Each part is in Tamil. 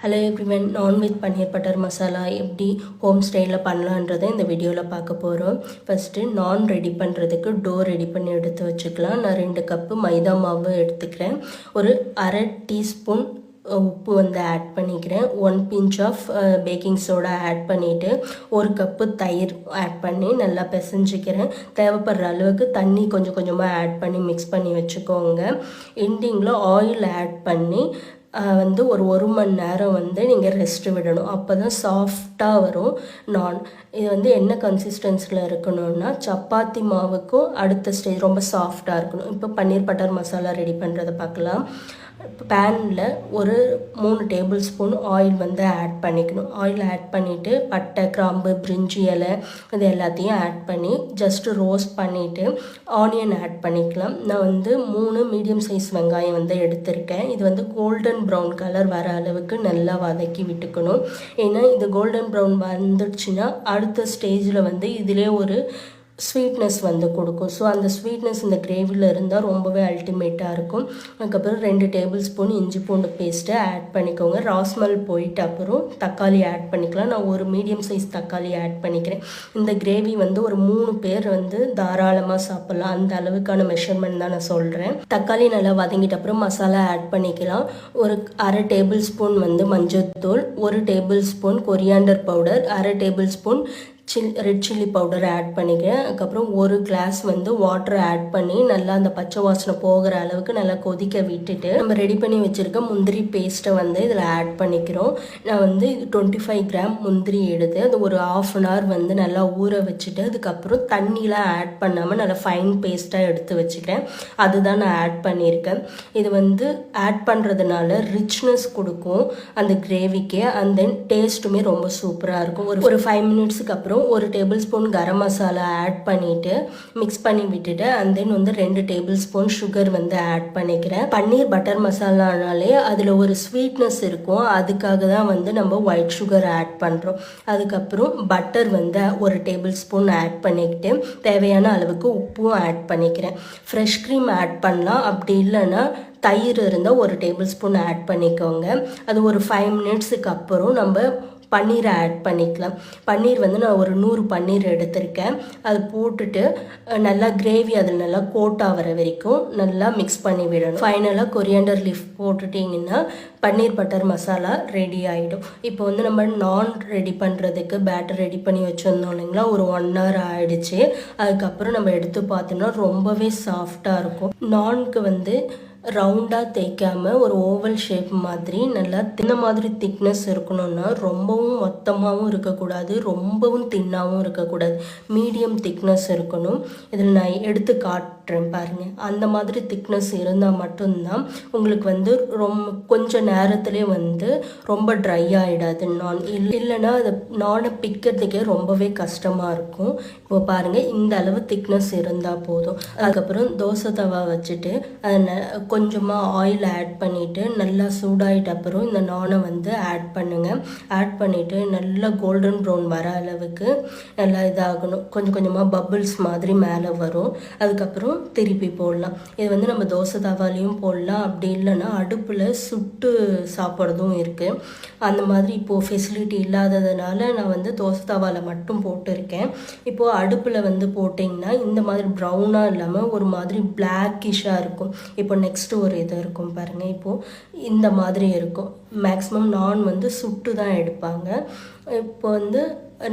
ஹலோ எவ்ரிவன், நான்வெஜ் பன்னீர் பட்டர் மசாலா எப்படி ஹோம் ஸ்டைலில் பண்ணலான்றதை இந்த வீடியோவில் பார்க்க போகிறோம். ஃபஸ்ட்டு நான் ரெடி பண்ணுறதுக்கு டோ ரெடி பண்ணி எடுத்து வச்சுக்கலாம். நான் 2 கப்பு மைதா மாவு எடுத்துக்கிறேன். ஒரு அரை டீஸ்பூன் உப்பு ஆட் பண்ணிக்கிறேன். 1 pinch of baking soda add பண்ணிவிட்டு 1 கப்பு தயிர் ஆட் பண்ணி நல்லா பிசைஞ்சிக்கிறேன். தேவைப்படுற அளவுக்கு தண்ணி கொஞ்சம் கொஞ்சமாக ஆட் பண்ணி மிக்ஸ் பண்ணி வச்சுக்கோங்க. எண்டிங்கில் ஆயில் ஆட் பண்ணி ஒரு மணி நேரம் நீங்கள் ரெஸ்ட் விடணும். அப்போ தான் சாஃப்டாக வரும் நான். இது என்ன கன்சிஸ்டன்சியில் இருக்கணும்னா சப்பாத்தி மாவுக்கும் அடுத்த ஸ்டேஜ் ரொம்ப சாஃப்டாக இருக்கணும். இப்போ பன்னீர் பட்டர் மசாலா ரெடி பண்ணுறதை பார்க்கலாம். பேனில் ஒரு 3 டேபிள் ஸ்பூன் ஆயில் ஆட் பண்ணிக்கணும். ஆயில் ஆட் பண்ணிவிட்டு பட்டை, கிராம்பு, பிரிஞ்சி இலை இது எல்லாத்தையும் ஆட் பண்ணி ஜஸ்ட்டு ரோஸ்ட் பண்ணிவிட்டு ஆனியன் ஆட் பண்ணிக்கலாம். நான் 3 மீடியம் சைஸ் வெங்காயம் எடுத்திருக்கேன். இது கோல்டன் ப்ரௌன் கலர் வர அளவுக்கு நல்லா வதக்கி விட்டுக்கணும். ஏன்னா இது கோல்டன் ப்ரௌன் வந்துடுச்சுன்னா அடுத்த ஸ்டேஜில் இதிலே ஒரு ஸ்வீட்னஸ் கொடுக்கும். ஸோ அந்த ஸ்வீட்னஸ் இந்த கிரேவியில் இருந்தால் ரொம்பவே அல்டிமேட்டாக இருக்கும். அதுக்கப்புறம் 2 டேபிள் ஸ்பூன் இஞ்சி பூண்டு பேஸ்ட்டை ஆட் பண்ணிக்கோங்க. ராஸ்மல் போயிட்டு அப்புறம் தக்காளி ஆட் பண்ணிக்கலாம். நான் ஒரு மீடியம் சைஸ் தக்காளி ஆட் பண்ணிக்கிறேன். இந்த கிரேவி ஒரு 3 பேர் தாராளமாக சாப்பிட்லாம். அந்த அளவுக்கான மெஷர்மெண்ட் தான் நான் சொல்கிறேன். தக்காளி நல்லா வதங்கிட்ட அப்புறம் மசாலா ஆட் பண்ணிக்கலாம். ஒரு அரை டேபிள் ஸ்பூன் மஞ்சள்தூள், 1 டேபிள் ஸ்பூன் கொரியாண்டர் பவுடர், அரை tablespoon red chilli powder add பண்ணிக்கிறேன். அதுக்கப்புறம் 1 கிளாஸ் வாட்டர் ஆட் பண்ணி நல்லா அந்த பச்சை வாசனை போகிற அளவுக்கு நல்லா கொதிக்க விட்டுட்டு நம்ம ரெடி பண்ணி வச்சுருக்க முந்திரி பேஸ்ட்டை இதில் ஆட் பண்ணிக்கிறோம். நான் இது 25 கிராம் முந்திரி எடுத்து அது ஒரு 1/2 hour நல்லா ஊற வச்சுட்டு அதுக்கப்புறம் தண்ணிலாம் ஆட் பண்ணாமல் நல்லா ஃபைன் பேஸ்ட்டாக எடுத்து வச்சுக்கிறேன். அதுதான் நான் ஆட் பண்ணியிருக்கேன். இது ஆட் பண்ணுறதுனால ரிச்னஸ் கொடுக்கும் அந்த கிரேவிக்கு. அண்ட் தென் டேஸ்ட்டுமே ரொம்ப சூப்பராக இருக்கும். ஒரு 5 மினிட்ஸுக்கு அப்புறம் 1 tablespoon garam masala add பண்ணிவிட்டு மிக்ஸ் பண்ணி விட்டுட்டு and then 2 tablespoon sugar add பண்ணிக்கிறேன். பன்னீர் பட்டர் மசாலானாலே அதில் ஒரு ஸ்வீட்னஸ் இருக்கும். அதுக்காக தான் நம்ம ஒயிட் சுகர் ஆட் பண்ணுறோம். அதுக்கப்புறம் பட்டர் 1 டேபிள் ஸ்பூன் ஆட் பண்ணிக்கிட்டு தேவையான அளவுக்கு உப்பும் ஆட் பண்ணிக்கிறேன். ஃப்ரெஷ் க்ரீம் ஆட் பண்ணலாம். அப்படி இல்லைன்னா தயிர் இருந்தால் 1 டேபிள் ஸ்பூன் ஆட் பண்ணிக்கோங்க. அது ஒரு 5 மினிட்ஸுக்கு அப்புறம் நம்ம பன்னீரை ஆட் பண்ணிக்கலாம். பன்னீர் நான் ஒரு 100 பன்னீர் எடுத்திருக்கேன். அது போட்டுட்டு நல்லா கிரேவி அதில் நல்லா கோட் ஆகிற வரைக்கும் நல்லா மிக்ஸ் பண்ணி விடணும். ஃபைனலாக கொரியாண்டர் லீஃப் போட்டுட்டிங்கன்னா பன்னீர் பட்டர் மசாலா ரெடி ஆகிடும். இப்போ நம்ம நான் ரெடி பண்ணுறதுக்கு பேட்டர் ரெடி பண்ணி வச்சுருந்தோம் இல்லைங்களா, ஒரு 1 hour ஆகிடுச்சு. அதுக்கப்புறம் நம்ம எடுத்து பார்த்தோம்னா ரொம்பவே சாஃப்டாக இருக்கும். நான்க்கு ரவுண்டாக தேய்க்காமல் ஒரு ஓவல் ஷேப் மாதிரி நல்லா இந்த மாதிரி திக்னஸ் இருக்கணும்னா ரொம்பவும் மொத்தமாகவும் இருக்கக்கூடாது, ரொம்பவும் தின்னாகவும் இருக்கக்கூடாது. மீடியம் திக்னஸ் இருக்கணும். இதில் நான் எடுத்து காட்டுறேன் பாருங்கள். அந்த மாதிரி திக்னஸ் இருந்தால் மட்டும்தான் உங்களுக்கு கொஞ்சம் நேரத்துலேயே ரொம்ப ட்ரை ஆகிடாது நான். இல்லைன்னா அதை நானை பிக்கிறதுக்கே ரொம்பவே கஷ்டமாக இருக்கும். இப்போ பாருங்கள், இந்த அளவு திக்னஸ் இருந்தால் போதும். அதுக்கப்புறம் தோசை தவா வச்சுட்டு அதை கொஞ்சமாக ஆயில் ஆட் பண்ணிவிட்டு நல்லா சூடாகிட்ட அப்புறம் இந்த நானை ஆட் பண்ணுங்கள். ஆட் பண்ணிவிட்டு நல்லா கோல்டன் ப்ரௌன் வர அளவுக்கு நல்லா இதாகணும். கொஞ்சம் கொஞ்சமாக பபிள்ஸ் மாதிரி மேலே வரும். அதுக்கப்புறம் திருப்பி போடலாம். இது நம்ம தோசை தவாலையும் போடலாம். அப்படி இல்லைன்னா அடுப்பில் சுட்டு சாப்பிட்றதும் இருக்குது. அந்த மாதிரி இப்போது ஃபெசிலிட்டி இல்லாததுனால நான் தோசை தவாவில் மட்டும் போட்டிருக்கேன். இப்போது அடுப்பில் போட்டிங்கன்னா இந்த மாதிரி ப்ரௌனாக இல்லாமல் ஒரு மாதிரி பிளாக்கிஷாக இருக்கும். இப்போ நெக்ஸ்ட் ஒரு இது இருக்கும் பாருங்கள். இப்போது இந்த மாதிரி இருக்கும். மேக்ஸிமம் நான் சுட்டு தான் எடுப்பாங்க. இப்போ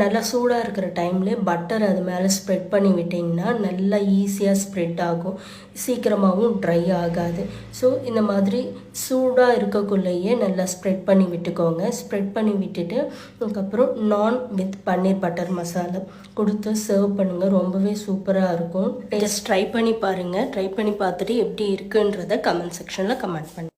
நல்லா சூடாக இருக்கிற டைம்லேயே பட்டர் அது மேலே ஸ்ப்ரெட் பண்ணி விட்டிங்கன்னா நல்லா ஈஸியாக ஸ்ப்ரெட் ஆகும். சீக்கிரமாகவும் ட்ரை ஆகாது. ஸோ இந்த மாதிரி சூடாக இருக்கக்குள்ளேயே நல்லா ஸ்ப்ரெட் பண்ணி விட்டுக்கோங்க. ஸ்ப்ரெட் பண்ணி விட்டுட்டு அதுக்கப்புறம் நான் வித் பன்னீர் பட்டர் மசாலா கொடுத்து சர்வ் பண்ணுங்கள். ரொம்பவே சூப்பராக இருக்கும். ஜஸ்ட் ட்ரை பண்ணி பாருங்கள். ட்ரை பண்ணி பார்த்துட்டு எப்படி இருக்குன்றதை கமெண்ட் செக்ஷனில் கமெண்ட் பண்ணுங்கள்.